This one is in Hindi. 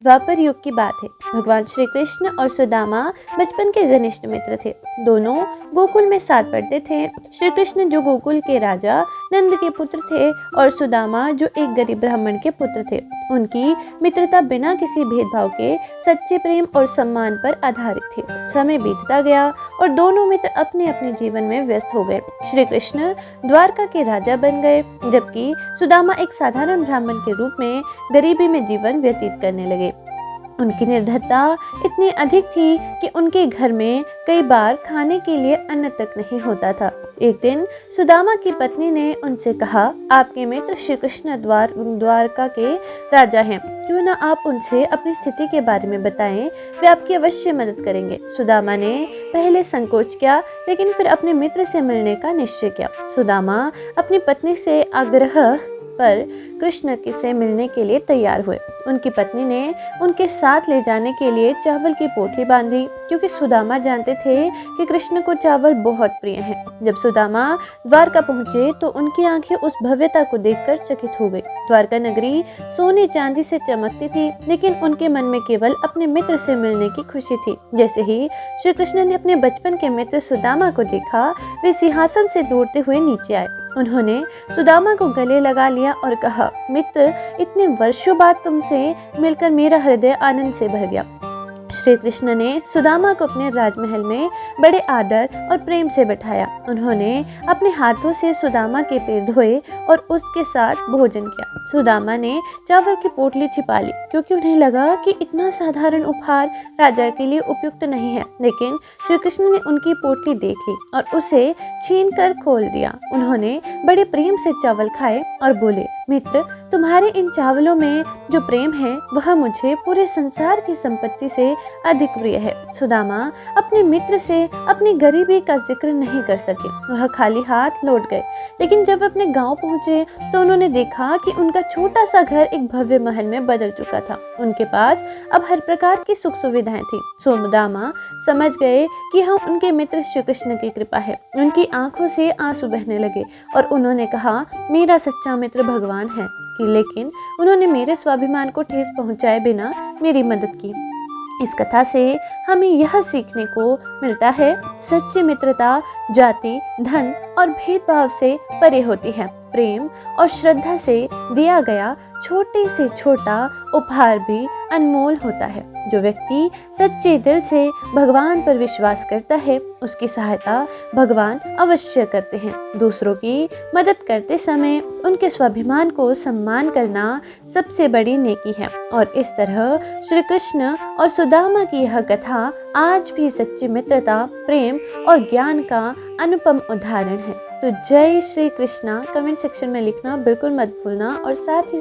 द्वापर युग की बात है। भगवान श्री कृष्ण और सुदामा बचपन के घनिष्ठ मित्र थे। दोनों गोकुल में साथ पढ़ते थे। श्री कृष्ण जो गोकुल के राजा नंद के पुत्र थे और सुदामा जो एक गरीब ब्राह्मण के पुत्र थे। उनकी मित्रता बिना किसी भेदभाव के सच्चे प्रेम और सम्मान पर आधारित थी। समय बीतता गया और दोनों मित्र अपने अपने जीवन में व्यस्त हो गए। श्री कृष्ण द्वारका के राजा बन गए, जबकि सुदामा एक साधारण ब्राह्मण के रूप में गरीबी में जीवन व्यतीत करने लगे। उनकी निर्धनता इतनी अधिक थी कि उनके घर में कई बार खाने के लिए अन्न तक नहीं होता था। एक दिन सुदामा की पत्नी ने उनसे कहा, आपके मित्र श्री कृष्ण द्वारका के राजा हैं, क्यों ना आप उनसे अपनी स्थिति के बारे में बताएं, वे आपकी अवश्य मदद करेंगे। सुदामा ने पहले संकोच किया, लेकिन फिर अपने मित्र से मिलने का निश्चय किया। सुदामा अपनी पत्नी से आग्रह पर कृष्ण से मिलने के लिए तैयार हुए। उनकी पत्नी ने उनके साथ ले जाने के लिए चावल की पोटली बांधी, क्योंकि सुदामा जानते थे कि कृष्ण को चावल बहुत प्रिय है। जब सुदामा द्वारका पहुंचे तो उनकी आंखें उस भव्यता को देखकर चकित हो गई। द्वारका नगरी सोने चांदी से चमकती थी, लेकिन उनके मन में केवल अपने मित्र से मिलने की खुशी थी। जैसे ही श्री कृष्ण ने अपने बचपन के मित्र सुदामा को देखा, वे सिंहासन से दौड़ते हुए नीचे आए। उन्होंने सुदामा को गले लगा लिया और कहा, मित्र, इतने वर्षों बाद तुमसे मिलकर मेरा हृदय आनंद से भर गया। श्री कृष्ण ने सुदामा को अपने राजमहल में बड़े आदर और प्रेम से बैठाया। उन्होंने अपने हाथों से सुदामा के पैर धोए और उसके साथ भोजन किया। सुदामा ने चावल की पोटली छिपा ली, क्योंकि उन्हें लगा कि इतना साधारण उपहार राजा के लिए उपयुक्त नहीं है। लेकिन श्री कृष्ण ने उनकी पोटली देख ली और उसे छीन कर खोल दिया। उन्होंने बड़े प्रेम से चावल खाए और बोले, मित्र, तुम्हारे इन चावलों में जो प्रेम है वह मुझे पूरे संसार की संपत्ति से अधिक प्रिय है। सुदामा अपने मित्र से अपनी गरीबी का जिक्र नहीं कर सके। वह खाली हाथ लौट गए। लेकिन जब अपने गांव पहुंचे तो उन्होंने देखा कि उनका छोटा सा घर एक भव्य महल में बदल चुका था। उनके पास अब हर प्रकार की सुख सुविधाएं थी। सुदामा समझ गए कि यह उनके मित्र श्री कृष्ण की कृपा है। उनकी आंखों से आंसू बहने लगे और उन्होंने कहा, मेरा सच्चा मित्र भगवान है, लेकिन उन्होंने मेरे स्वाभिमान को ठेस पहुंचाए बिना मेरी मदद की। इस कथा से हमें यह सीखने को मिलता है, सच्ची मित्रता जाति, धन और भेदभाव से परे होती है। प्रेम और श्रद्धा से दिया गया छोटे से छोटा उपहार भी अनमोल होता है। जो व्यक्ति सच्चे दिल से भगवान पर विश्वास करता है, उसकी सहायता भगवान अवश्य करते हैं। दूसरों की मदद करते समय उनके स्वाभिमान को सम्मान करना सबसे बड़ी नेकी है। और इस तरह श्री कृष्ण और सुदामा की यह कथा आज भी सच्ची मित्रता, प्रेम और ज्ञान का अनुपम उदाहरण है। तो जय श्री कृष्णा कमेंट सेक्शन में लिखना बिल्कुल मत भूलना और साथ ही